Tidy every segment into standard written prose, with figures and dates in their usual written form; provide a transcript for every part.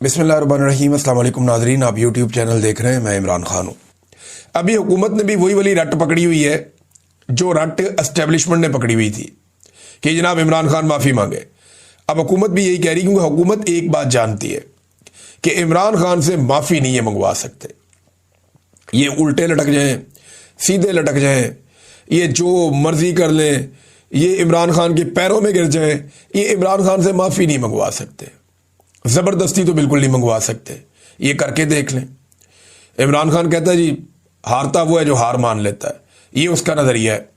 बिस्मिल्लाहिर्रहमानिर्रहीम। अस्सलाम वालेकुम नाज़रीन, आप यूट्यूब चैनल देख रहे हैं, मैं इमरान खान हूँ। अभी हुकूमत ने भी वही वाली रट पकड़ी हुई है जो रट एस्टेब्लिशमेंट ने पकड़ी हुई थी कि जनाब इमरान खान माफ़ी मांगे। अब हुकूमत भी यही कह रही, क्योंकि हुकूमत एक बात जानती है कि इमरान खान से माफ़ी नहीं है मंगवा सकते। ये उल्टे लटक जाएं, सीधे लटक जाएं, ये जो मर्जी कर लें, ये इमरान खान के पैरों में गिर जाएं, ये इमरान खान से माफ़ी नहीं मंगवा सकते। ज़बरदस्ती तो बिल्कुल नहीं मंगवा सकते। ये करके देख लें। इमरान खान कहता है जी हारता वो है जो हार मान लेता है, ये उसका नज़रिया है,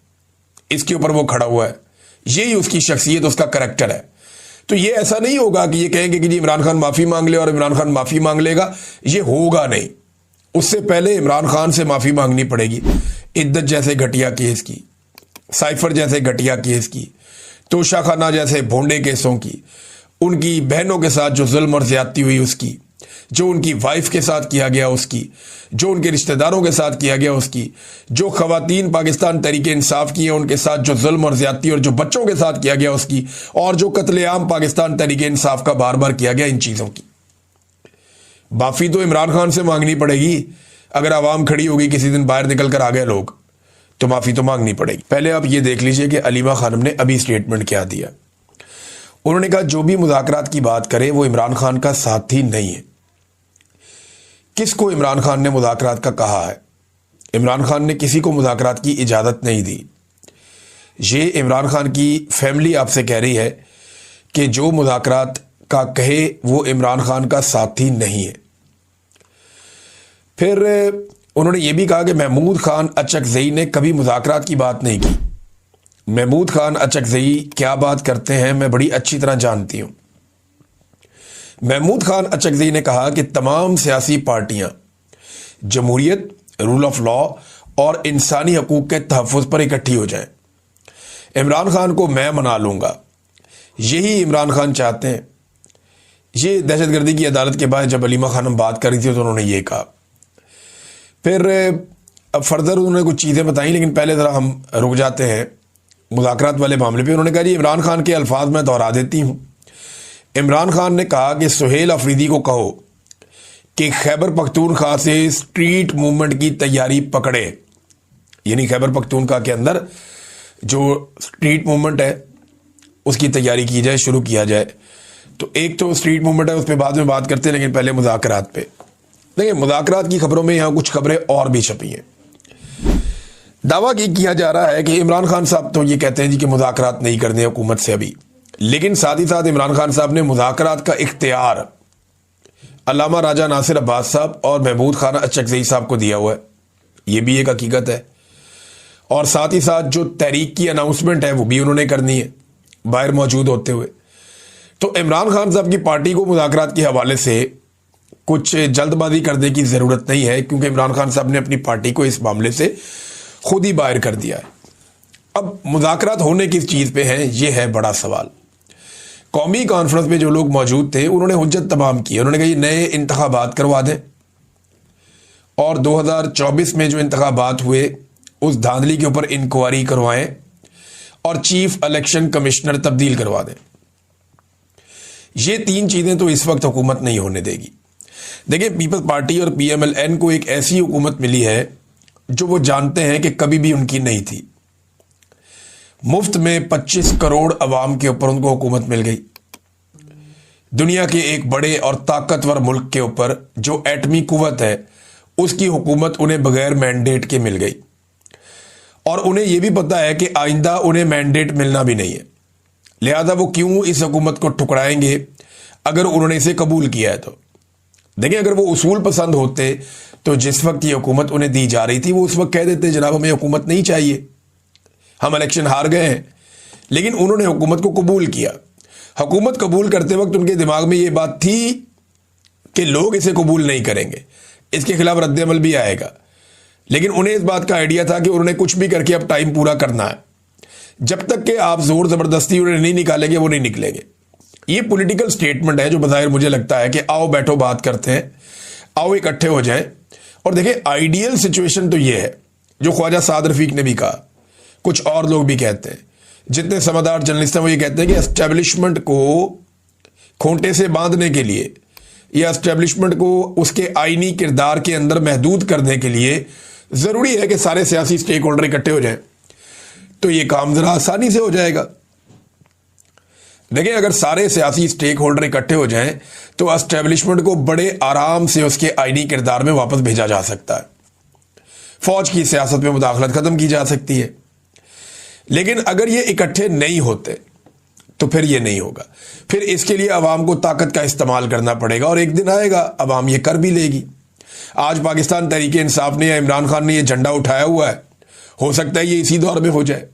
इसके ऊपर वो खड़ा हुआ है, यही उसकी शख्सियत, उसका करैक्टर है। तो ये ऐसा नहीं होगा कि ये कहेंगे कि जी इमरान खान माफ़ी मांग ले और इमरान खान माफ़ी मांग लेगा, ये होगा नहीं। उससे पहले इमरान खान से माफ़ी मांगनी पड़ेगी इद्दत जैसे घटिया केस की, साइफर जैसे घटिया केस की, तोशा खाना जैसे भोंडे केसों की, उनकी बहनों के साथ जो जुल्म और ज्यादती हुई उसकी, जो उनकी वाइफ के साथ किया गया उसकी, जो उनके रिश्तेदारों के साथ किया गया उसकी, जो खवातीन पाकिस्तान तहरीक इंसाफ की है उनके साथ जो जुल्म और ज्यादती और जो बच्चों के साथ किया गया उसकी, और जो कत्लेआम पाकिस्तान तहरीक इंसाफ का बार बार किया गया, इन चीज़ों की माफ़ी तो इमरान खान से मांगनी पड़ेगी। अगर आवाम खड़ी होगी किसी दिन बाहर निकल कर आ गए लोग, तो माफ़ी तो मांगनी पड़ेगी। पहले आप ये देख लीजिए कि अलीमा खानम ने अभी स्टेटमेंट क्या दिया। उन्होंने कहा जो भी मुज़ाकरात की बात करे वो इमरान खान का साथी नहीं है। किसको इमरान खान ने मुज़ाकरात का कहा है? इमरान खान ने किसी को मुज़ाकरात की इजाज़त नहीं दी। ये इमरान खान की फैमिली आपसे कह रही है कि जो मुज़ाकरात का कहे वो इमरान खान का साथी नहीं है। फिर उन्होंने ये भी कहा कि महमूद खान अचकज़ई ने कभी मुज़ाकरात की बात नहीं की। महमूद खान अचकज़ई क्या बात करते हैं मैं बड़ी अच्छी तरह जानती हूँ। महमूद खान अचकज़ई ने कहा कि तमाम सियासी पार्टियाँ जमहूरियत, रूल ऑफ लॉ और इंसानी हकूक़ के तहफ़्फ़ुज़ पर इकट्ठी हो जाएं। इमरान खान को मैं मना लूँगा, यही इमरान खान चाहते हैं। ये दहशतगर्दी की अदालत के बाद जब अलीमा खानम बात कर रही थी तो उन्होंने ये कहा। फिर अब फर्दर उन्होंने कुछ चीज़ें बताई, लेकिन पहले ज़रा हम रुक जाते हैं मुज़ाकरात वाले मामले पे। उन्होंने कहा जी इमरान खान के अल्फाज मैं दोहरा देती हूँ। इमरान खान ने कहा कि सुहेल अफरीदी को कहो कि खैबर पख्तूनख्वा से स्ट्रीट मूवमेंट की तैयारी पकड़े, यानी खैबर पख्तूनख्वा के अंदर जो स्ट्रीट मूवमेंट है उसकी तैयारी की जाए, शुरू किया जाए। तो एक तो स्ट्रीट मूवमेंट है, उस पर बाद में बात करते हैं, लेकिन पहले मुज़ाकरात पे देखिए। मुज़ाकरात की खबरों में यहाँ कुछ खबरें और भी छपी हैं। दावा किया जा रहा है कि इमरान खान साहब तो ये कहते हैं जी कि मुज़ाकरात नहीं करने हुकूमत से अभी, लेकिन साथ ही साथ इमरान खान साहब ने मुज़ाकरात का इख्तियार अल्लामा राजा नासिर अब्बास साहब और महमूद खान अचकज़ई साहब को दिया हुआ है। ये भी एक हकीकत है। और साथ ही साथ जो तहरीक की अनाउंसमेंट है वो भी उन्होंने करनी है बाहर मौजूद होते हुए। तो इमरान खान साहब की पार्टी को मुज़ाकरात के हवाले से कुछ जल्दबाजी करने की ज़रूरत नहीं है, क्योंकि इमरान खान साहब ने अपनी पार्टी को इस मामले से खुद ही बाहर कर दिया है। अब मुज़ाकरात होने किस चीज़ पे हैं, ये है बड़ा सवाल। कौमी कॉन्फ्रेंस में जो लोग मौजूद थे उन्होंने हुज्जत तमाम की। उन्होंने कहा ये नए इंतखाबात करवा दें और 2024 में जो इंतखाबात हुए उस धांधली के ऊपर इंक्वायरी करवाएं और चीफ इलेक्शन कमिश्नर तब्दील करवा दें। ये तीन चीज़ें तो इस वक्त हुकूमत नहीं होने देगी। देखिए, पीपल्स पार्टी और PMLN को एक ऐसी हुकूमत मिली है जो वो जानते हैं कि कभी भी उनकी नहीं थी। मुफ्त में 25 करोड़ अवाम के ऊपर उनको हुकूमत मिल गई। दुनिया के एक बड़े और ताकतवर मुल्क के ऊपर जो एटमी कुव्वत है उसकी हुकूमत उन्हें बगैर मैंडेट के मिल गई, और उन्हें यह भी पता है कि आइंदा उन्हें मैंडेट मिलना भी नहीं है। लिहाजा वो क्यों इस हुकूमत को ठुकराएंगे अगर उन्होंने इसे कबूल किया है तो। देखिए, अगर वो उसूल पसंद होते तो जिस वक्त ये हुकूमत उन्हें दी जा रही थी वो उस वक्त कह देते जनाब हमें हुकूमत नहीं चाहिए, हम इलेक्शन हार गए हैं। लेकिन उन्होंने हुकूमत को कबूल किया। हुकूमत कबूल करते वक्त उनके दिमाग में ये बात थी कि लोग इसे कबूल नहीं करेंगे, इसके खिलाफ रद्द-ए-अमल भी आएगा। लेकिन उन्हें इस बात का आइडिया था कि उन्होंने कुछ भी करके अब टाइम पूरा करना है। जब तक कि आप जोर ज़बरदस्ती उन्हें नहीं निकालेंगे वो नहीं निकलेंगे। ये पॉलिटिकल स्टेटमेंट है जो बज़ाहिर मुझे लगता है कि आओ बैठो बात करते हैं, आओ इकट्ठे हो जाएं। और देखिए, आइडियल सिचुएशन तो ये है जो ख्वाजा साद रफीक ने भी कहा, कुछ और लोग भी कहते हैं, जितने समझदार जर्नलिस्ट हैं वो ये कहते हैं कि एस्टेब्लिशमेंट को खूंटे से बांधने के लिए या एस्टेब्लिशमेंट को उसके आईनी किरदार के अंदर महदूद करने के लिए जरूरी है कि सारे सियासी स्टेक होल्डर इकट्ठे हो जाएं, तो ये काम जरा आसानी से हो जाएगा। देखिए, अगर सारे सियासी स्टेक होल्डर इकट्ठे हो जाएं तो एस्टेब्लिशमेंट को बड़े आराम से उसके आईनी किरदार में वापस भेजा जा सकता है, फौज की सियासत में मुदाखलत खत्म की जा सकती है। लेकिन अगर ये इकट्ठे नहीं होते तो फिर ये नहीं होगा। फिर इसके लिए अवाम को ताकत का इस्तेमाल करना पड़ेगा और एक दिन आएगा अवाम ये कर भी लेगी। आज पाकिस्तान तहरीक इंसाफ ने या इमरान खान ने ये झंडा उठाया हुआ है, हो सकता है ये इसी दौर में हो जाए,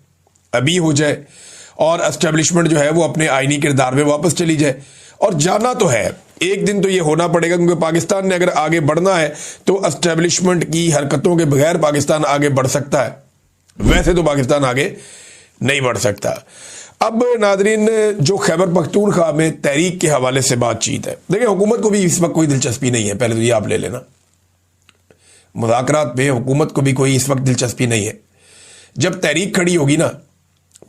अभी हो जाए, और एस्टेब्लिशमेंट जो है वो अपने आईनी किरदार में वापस चली जाए। और जाना तो है, एक दिन तो ये होना पड़ेगा, क्योंकि पाकिस्तान ने अगर आगे बढ़ना है तो एस्टेब्लिशमेंट की हरकतों के बगैर पाकिस्तान आगे बढ़ सकता है, वैसे तो पाकिस्तान आगे नहीं बढ़ सकता। अब नादरीन, जो खैबर पख्तूनख्वा में तहरीक के हवाले से बातचीत है, देखिए हुकूमत को भी इस वक्त कोई दिलचस्पी नहीं है, पहले तो ये आप ले लेना, मुज़ाकरात में हुकूमत को भी कोई इस वक्त दिलचस्पी नहीं है। जब तहरीक खड़ी होगी ना,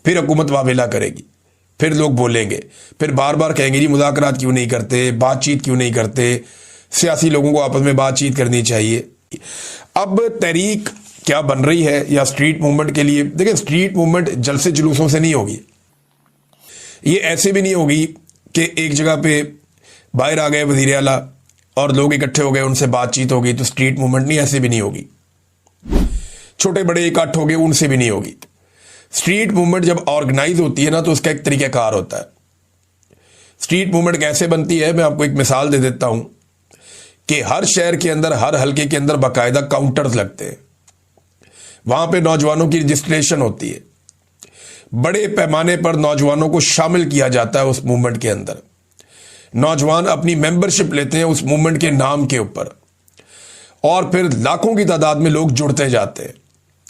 फिर हुकूमत वावेला करेगी, फिर लोग बोलेंगे, फिर बार बार कहेंगे जी मुज़ाकरात क्यों नहीं करते, बातचीत क्यों नहीं करते, सियासी लोगों को आपस में बातचीत करनी चाहिए। अब तहरीक क्या बन रही है या स्ट्रीट मूवमेंट के लिए, देखिए स्ट्रीट मूवमेंट जलसे जुलूसों से नहीं होगी, ये ऐसे भी नहीं होगी कि एक जगह पे बाहर आ गए वज़ीर आला और लोग इकट्ठे हो गए, उनसे बातचीत होगी, तो स्ट्रीट मूवमेंट नहीं, ऐसे भी नहीं होगी। छोटे बड़े इकट्ठ हो गए, उनसे भी नहीं होगी। स्ट्रीट मूवमेंट जब ऑर्गेनाइज होती है ना, तो उसका एक तरीक़ाकार होता है। स्ट्रीट मूवमेंट कैसे बनती है, मैं आपको एक मिसाल दे देता हूं कि हर शहर के अंदर, हर हल्के के अंदर बाकायदा काउंटर्स लगते हैं, वहां पे नौजवानों की रजिस्ट्रेशन होती है, बड़े पैमाने पर नौजवानों को शामिल किया जाता है उस मूवमेंट के अंदर। नौजवान अपनी मेंबरशिप लेते हैं उस मूवमेंट के नाम के ऊपर, और फिर लाखों की तादाद में लोग जुड़ते जाते हैं।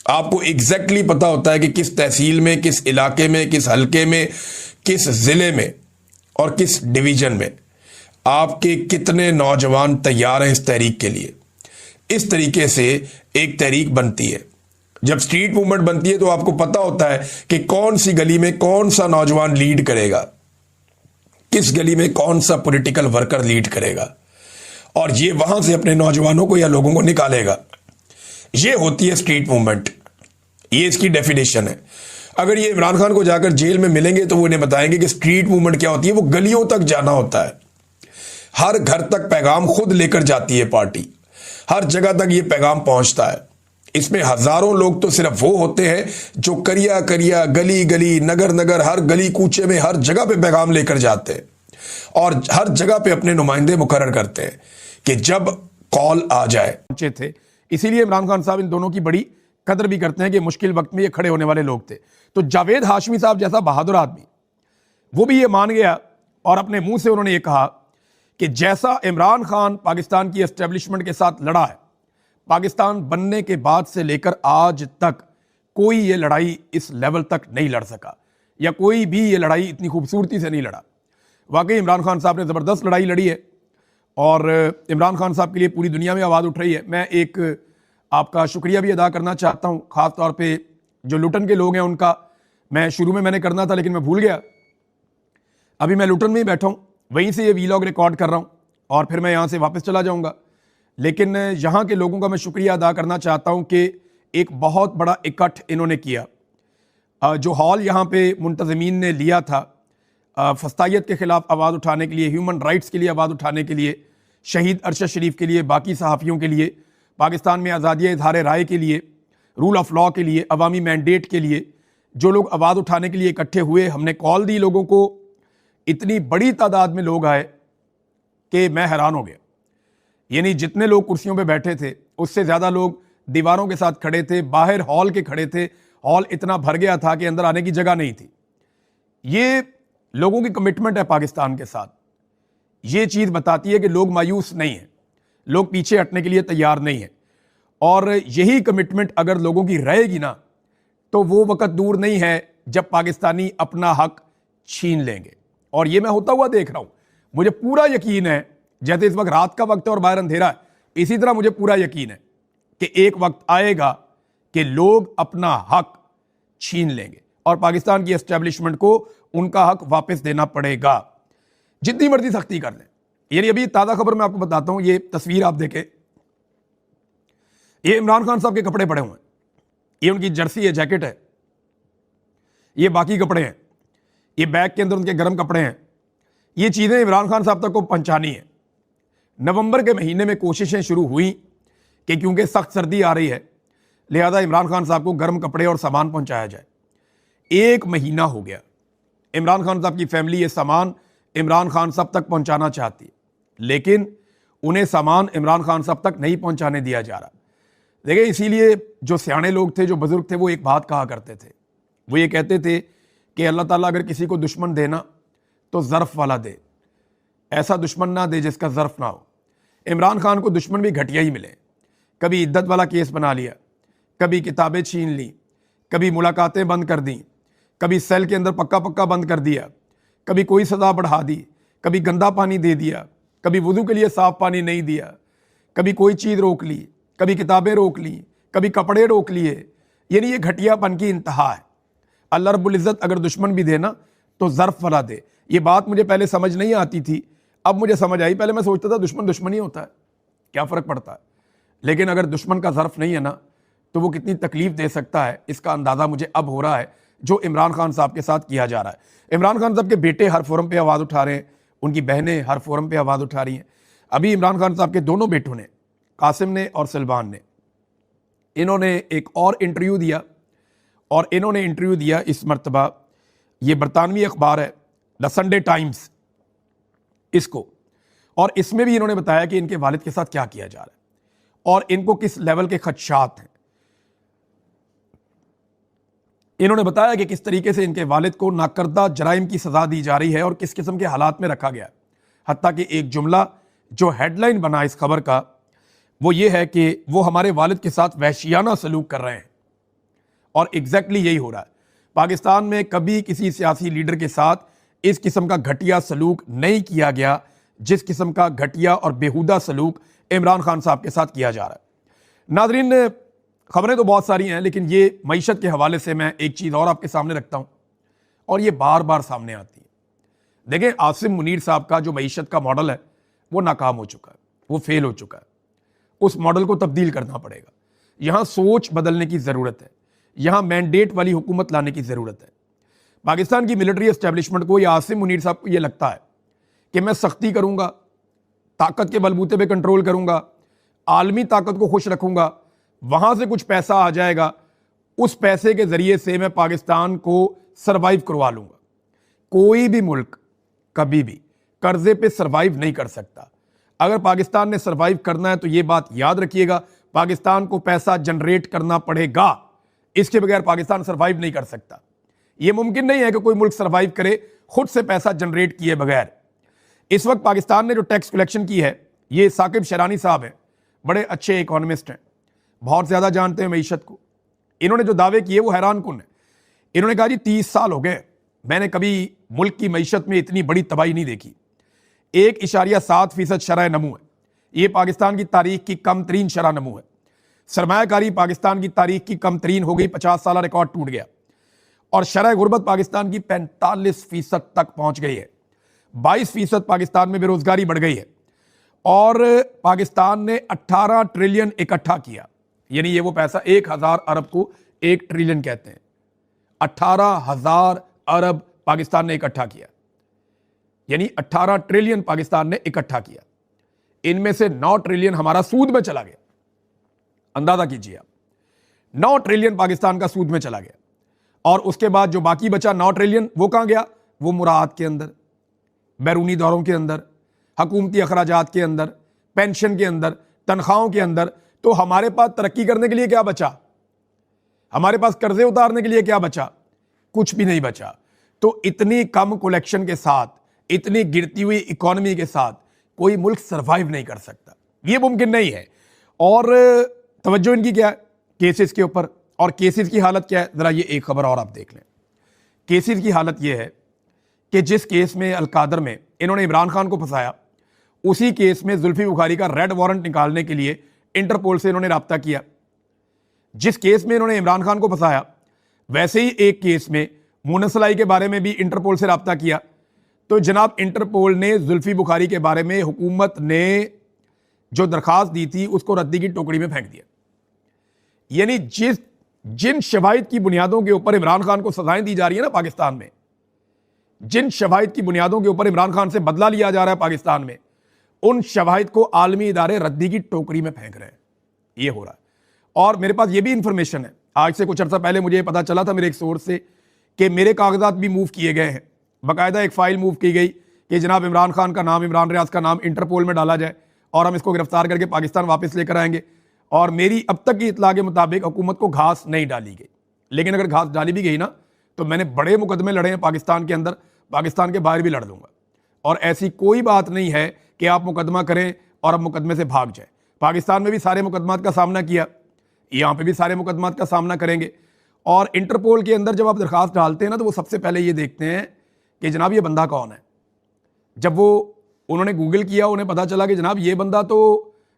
आपको एग्जैक्टली पता होता है कि किस तहसील में, किस इलाके में, किस हल्के में, किस जिले में और किस डिवीजन में आपके कितने नौजवान तैयार हैं इस तहरीक के लिए। इस तरीके से एक तहरीक बनती है। जब स्ट्रीट मूवमेंट बनती है तो आपको पता होता है कि कौन सी गली में कौन सा नौजवान लीड करेगा, किस गली में कौन सा पॉलिटिकल वर्कर लीड करेगा, और ये वहां से अपने नौजवानों को या लोगों को निकालेगा। ये होती है स्ट्रीट मूवमेंट, ये इसकी डेफिनेशन है। अगर ये इमरान खान को जाकर जेल में मिलेंगे तो वो इन्हें बताएंगे कि स्ट्रीट मूवमेंट क्या होती है। वो गलियों तक जाना होता है, हर घर तक पैगाम खुद लेकर जाती है पार्टी, हर जगह तक ये पैगाम पहुंचता है। इसमें हजारों लोग तो सिर्फ वो होते हैं जो करिया करिया, गली गली, नगर नगर, हर गली कूचे में, हर जगह पे पैगाम लेकर जाते हैं और हर जगह पे अपने नुमाइंदे मुकर्रर करते हैं कि जब कॉल आ जाए। थे, इसीलिए इमरान खान साहब इन दोनों की बड़ी कदर भी करते हैं कि मुश्किल वक्त में ये खड़े होने वाले लोग थे। तो जावेद हाशमी साहब जैसा बहादुर आदमी, वो भी ये मान गया और अपने मुंह से उन्होंने ये कहा कि जैसा इमरान खान पाकिस्तान की एस्टेब्लिशमेंट के साथ लड़ा है, पाकिस्तान बनने के बाद से लेकर आज तक कोई ये लड़ाई इस लेवल तक नहीं लड़ सका, या कोई भी ये लड़ाई इतनी खूबसूरती से नहीं लड़ा। वाकई इमरान खान साहब ने ज़बरदस्त लड़ाई लड़ी है और इमरान खान साहब के लिए पूरी दुनिया में आवाज़ उठ रही है। मैं एक आपका शुक्रिया भी अदा करना चाहता हूँ, ख़ास तौर पे जो लुटन के लोग हैं उनका। मैं शुरू में मैंने करना था लेकिन मैं भूल गया। अभी मैं लुटन में ही बैठा हूँ, वहीं से ये वीलॉग रिकॉर्ड कर रहा हूँ और फिर मैं यहाँ से वापस चला जाऊँगा। लेकिन यहाँ के लोगों का मैं शुक्रिया अदा करना चाहता हूँ कि एक बहुत बड़ा इकट्ठ इन्होंने किया। जो हॉल यहाँ पे मुंतज़मीन ने लिया था फस्तायत के ख़िलाफ़ आवाज़ उठाने के लिए, ह्यूमन राइट्स के लिए आवाज़ उठाने के लिए, शहीद अरशद शरीफ के लिए, बाकी सहाफ़ियों के लिए, पाकिस्तान में आज़ादी इज़हार राय के लिए, रूल ऑफ़ लॉ के लिए, अवामी मैंडेट के लिए जो लोग आवाज़ उठाने के लिए इकट्ठे हुए, हमने कॉल दी लोगों को, इतनी बड़ी तादाद में लोग आए कि मैं हैरान हो गया। यानी जितने लोग कुर्सियों पे बैठे थे उससे ज़्यादा लोग दीवारों के साथ खड़े थे, बाहर हॉल के खड़े थे। हॉल इतना भर गया था कि अंदर आने की जगह नहीं थी। ये लोगों की कमिटमेंट है पाकिस्तान के साथ। ये चीज़ बताती है कि लोग मायूस नहीं हैं, लोग पीछे हटने के लिए तैयार नहीं हैं। और यही कमिटमेंट अगर लोगों की रहेगी ना, तो वो वक्त दूर नहीं है जब पाकिस्तानी अपना हक छीन लेंगे। और ये मैं होता हुआ देख रहा हूँ। मुझे पूरा यकीन है, जैसे इस वक्त रात का वक्त है और बाहर अंधेरा है, इसी तरह मुझे पूरा यकीन है कि एक वक्त आएगा कि लोग अपना हक छीन लेंगे और पाकिस्तान की एस्टेब्लिशमेंट को उनका हक वापस देना पड़ेगा। जितनी मर्जी सख्ती कर लें, यानी अभी ताज़ा खबर मैं आपको बताता हूं, ये तस्वीर आप देखें, ये इमरान खान साहब के कपड़े पड़े हुए हैं, ये उनकी जर्सी है, जैकेट है, ये बाकी कपड़े हैं, ये बैग के अंदर उनके गर्म कपड़े हैं। ये चीज़ें इमरान खान साहब तक को पहुंचानी है। नवंबर के महीने में कोशिशें शुरू हुई कि क्योंकि सख्त सर्दी आ रही है लिहाजा इमरान खान साहब को गर्म कपड़े और सामान पहुंचाया जाए। 1 महीना हो गया, इमरान खान साहब की फैमिली ये सामान इमरान खान साहब तक पहुंचाना चाहती है, लेकिन उन्हें सामान इमरान खान साहब तक नहीं पहुंचाने दिया जा रहा। देखिए, इसीलिए जो सियाने लोग थे, जो बुजुर्ग थे, वो एक बात कहा करते थे, वो ये कहते थे कि अल्लाह ताला अगर किसी को दुश्मन देना तो ज़र्फ वाला दे, ऐसा दुश्मन ना दे जिसका ज़र्फ ना हो। इमरान खान को दुश्मन भी घटिया ही मिले, कभी इद्दत वाला केस बना लिया, कभी किताबें छीन ली, कभी मुलाकातें बंद कर दी, कभी सेल के अंदर पक्का पक्का बंद कर दिया, कभी कोई सज़ा बढ़ा दी, कभी गंदा पानी दे दिया, कभी वुज़ू के लिए साफ़ पानी नहीं दिया, कभी कोई चीज़ रोक ली, कभी किताबें रोक ली, कभी कपड़े रोक लिए। यानी ये घटियापन की इंतहा है। अल्लाह रब्बुल इज़्ज़त अगर दुश्मन भी देना तो ज़र्फ वाला दे। ये बात मुझे पहले समझ नहीं आती थी, अब मुझे समझ आई। पहले मैं सोचता था दुश्मन दुश्मन ही होता है, क्या फ़र्क पड़ता है, लेकिन अगर दुश्मन का ज़र्फ नहीं है ना तो वो कितनी तकलीफ दे सकता है, इसका अंदाज़ा मुझे अब हो रहा है जो इमरान खान साहब के साथ किया जा रहा है। इमरान खान साहब के बेटे हर फोरम पे आवाज़ उठा रहे हैं, उनकी बहनें हर फोरम पे आवाज़ उठा रही हैं। अभी इमरान खान साहब के दोनों बेटों ने, कासिम ने और सलमान ने, इन्होंने एक और इंटरव्यू दिया, और इन्होंने इंटरव्यू दिया इस मरतबा, ये बरतानवी अखबार है द संडे टाइम्स इसको, और इसमें भी इन्होंने बताया कि इनके वालिद के साथ क्या किया जा रहा है और इनको किस लेवल के खदशात हैं। इन्होंने बताया कि किस तरीके से इनके वालिद को नाकर्दा जराइम की सज़ा दी जा रही है और किस किस्म के हालात में रखा गया। हत्ता कि एक जुमला जो हेडलाइन बना इस खबर का वो ये है कि वो हमारे वालिद के साथ वहशियाना सलूक कर रहे हैं, और एग्जैक्टली यही हो रहा है। पाकिस्तान में कभी किसी सियासी लीडर के साथ इस किस्म का घटिया सलूक नहीं किया गया जिस किस्म का घटिया और बेहुदा सलूक इमरान खान साहब के साथ किया जा रहा है। नाजरीन, खबरें तो बहुत सारी हैं, लेकिन ये मईशत के हवाले से मैं एक चीज़ और आपके सामने रखता हूँ, और ये बार बार सामने आती है। देखें, आसिम मुनीर साहब का जो मईशत का मॉडल है वो नाकाम हो चुका है, वो फेल हो चुका है। उस मॉडल को तब्दील करना पड़ेगा। यहाँ सोच बदलने की ज़रूरत है, यहाँ मैंडेट वाली हुकूमत लाने की ज़रूरत है। पाकिस्तान की मिलिट्री एस्टेब्लिशमेंट को या आसिम मुनीर साहब को ये लगता है कि मैं सख्ती करूँगा, ताकत के बलबूते पे कंट्रोल करूँगा, आलमी ताकत को खुश रखूँगा, वहाँ से कुछ पैसा आ जाएगा, उस पैसे के ज़रिए से मैं पाकिस्तान को सरवाइव करवा लूँगा। कोई भी मुल्क कभी भी कर्जे पे सरवाइव नहीं कर सकता। अगर पाकिस्तान ने सरवाइव करना है तो ये बात याद रखिएगा, पाकिस्तान को पैसा जनरेट करना पड़ेगा, इसके बगैर पाकिस्तान सरवाइव नहीं कर सकता। ये मुमकिन नहीं है कि कोई मुल्क सरवाइव करे खुद से पैसा जनरेट किए बगैर। इस वक्त पाकिस्तान ने जो टैक्स कलेक्शन की है, ये साकिब शरानी साहब हैं, बड़े अच्छे इकोनॉमिस्ट हैं, बहुत ज़्यादा जानते हैं मईशत को। इन्होंने जो दावे किए वो हैरान कुन है। इन्होंने कहा जी 30 साल हो गए, मैंने कभी मुल्क की मईशत में इतनी बड़ी तबाही नहीं देखी। 1.7% शरह नमू है, ये पाकिस्तान की तारीख की कम तरीन शरह नमू है। सरमायाकारी पाकिस्तान की तारीख की कम तरीन हो गई, 50 साल रिकॉर्ड टूट गया, और शरह गुर्बत पाकिस्तान की 45% तक पहुंच गई है। 22% पाकिस्तान में बेरोजगारी बढ़ गई है, और पाकिस्तान ने 18 ट्रिलियन इकट्ठा किया। यानी ये वो पैसा 1000 अरब को 1 ट्रिलियन कहते हैं। 18,000 अरब पाकिस्तान ने इकट्ठा किया, यानी 18 ट्रिलियन पाकिस्तान ने इकट्ठा किया। इनमें से 9 ट्रिलियन हमारा सूद में चला गया। अंदाजा कीजिए आप, 9 ट्रिलियन पाकिस्तान का सूद में चला गया, और उसके बाद जो बाकी बचा 9 ट्रिलियन वो कहां गया? वो मुराद के अंदर, बैरूनी दौरों के अंदर, हकूमती अखराजात के अंदर, पेंशन के अंदर, तनख्वाहों के अंदर। तो हमारे पास तरक्की करने के लिए क्या बचा? हमारे पास कर्जे उतारने के लिए क्या बचा? कुछ भी नहीं बचा। तो इतनी कम कलेक्शन के साथ, इतनी गिरती हुई इकोनॉमी के साथ कोई मुल्क सरवाइव नहीं कर सकता, ये मुमकिन नहीं है। और तवज्जो इनकी क्या है? केसेस के ऊपर। और केसेस की हालत क्या है? जरा ये एक खबर और आप देख लें। केसेस की हालत ये है कि जिस केस में अलकादर में इन्होंने इमरान खान को फंसाया, उसी केस में जुल्फी बुखारी का रेड वारंट निकालने के लिए इंटरपोल से इन्होंने राब्ता किया। जिस केस में इन्होंने इमरान खान को फंसाया, वैसे ही एक केस में मुनसलाई के बारे में भी इंटरपोल से राब्ता किया, तो जनाब इंटरपोल ने जुल्फी बुखारी के बारे में हुकूमत ने जो दरखास्त दी थी उसको रद्दी की टोकरी में फेंक दिया। यानी जिन शवाहिद की बुनियादों के ऊपर इमरान खान को सजाएं दी जा रही है ना पाकिस्तान में, जिन शवाहिद की बुनियादों के ऊपर इमरान खान से बदला लिया जा रहा है पाकिस्तान में, उन शवाहिद को आलमी इदारे रद्दी की टोकरी में फेंक रहे हैं। ये हो रहा है। और मेरे पास ये भी इंफॉर्मेशन है, आज से कुछ अर्सा पहले मुझे पता चला था मेरे एक सोर्स से कि मेरे कागजात भी मूव किए गए हैं। बाकायदा एक फाइल मूव की गई कि जनाब इमरान खान का नाम, इमरान रियाज का नाम इंटरपोल में डाला जाए और हम इसको गिरफ्तार करके पाकिस्तान वापस लेकर आएंगे। और मेरी अब तक की इतला के मुताबिक हुकूमत को घास नहीं डाली गई, लेकिन अगर घास डाली भी गई ना तो मैंने बड़े मुकदमे लड़े हैं पाकिस्तान के अंदर, पाकिस्तान के बाहर भी लड़ लूंगा। और ऐसी कोई बात नहीं है कि आप मुकदमा करें और अब मुकदमे से भाग जाए। पाकिस्तान में भी सारे मुकदमात का सामना किया, यहाँ पे भी सारे मुकदमात का सामना करेंगे। और इंटरपोल के अंदर जब आप दरखास्त डालते हैं ना तो वो सबसे पहले ये देखते हैं कि जनाब ये बंदा कौन है। जब वो उन्होंने गूगल किया, उन्हें पता चला कि जनाब ये बंदा तो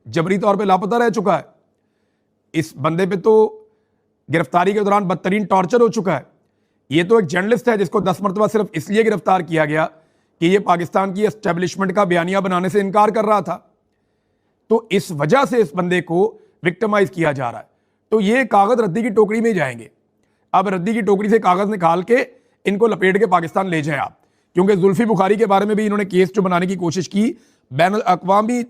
जबरी तौर पे लापता रह चुका है, इस बंदे पे तो गिरफ्तारी के दौरान बदतरीन टॉर्चर हो चुका है, ये तो एक जर्नलिस्ट है जिसको 10 मरतबा सिर्फ इसलिए गिरफ्तार किया गया कि ये पाकिस्तान की एस्टेब्लिशमेंट का बयानिया बनाने से इनकार कर रहा था, तो इस वजह से इस बंदे को विक्टिमाइज किया जा रहा है। तो ये कागज रद्दी की टोकरी में जाएंगे। अब रद्दी की टोकरी से कागज निकाल के इनको लपेट के पाकिस्तान ले जाएं आप, क्योंकि जुल्फी बुखारी के बारे में भी इन्होंने केस जो बनाने की कोशिश की, बैनुल अक़वामी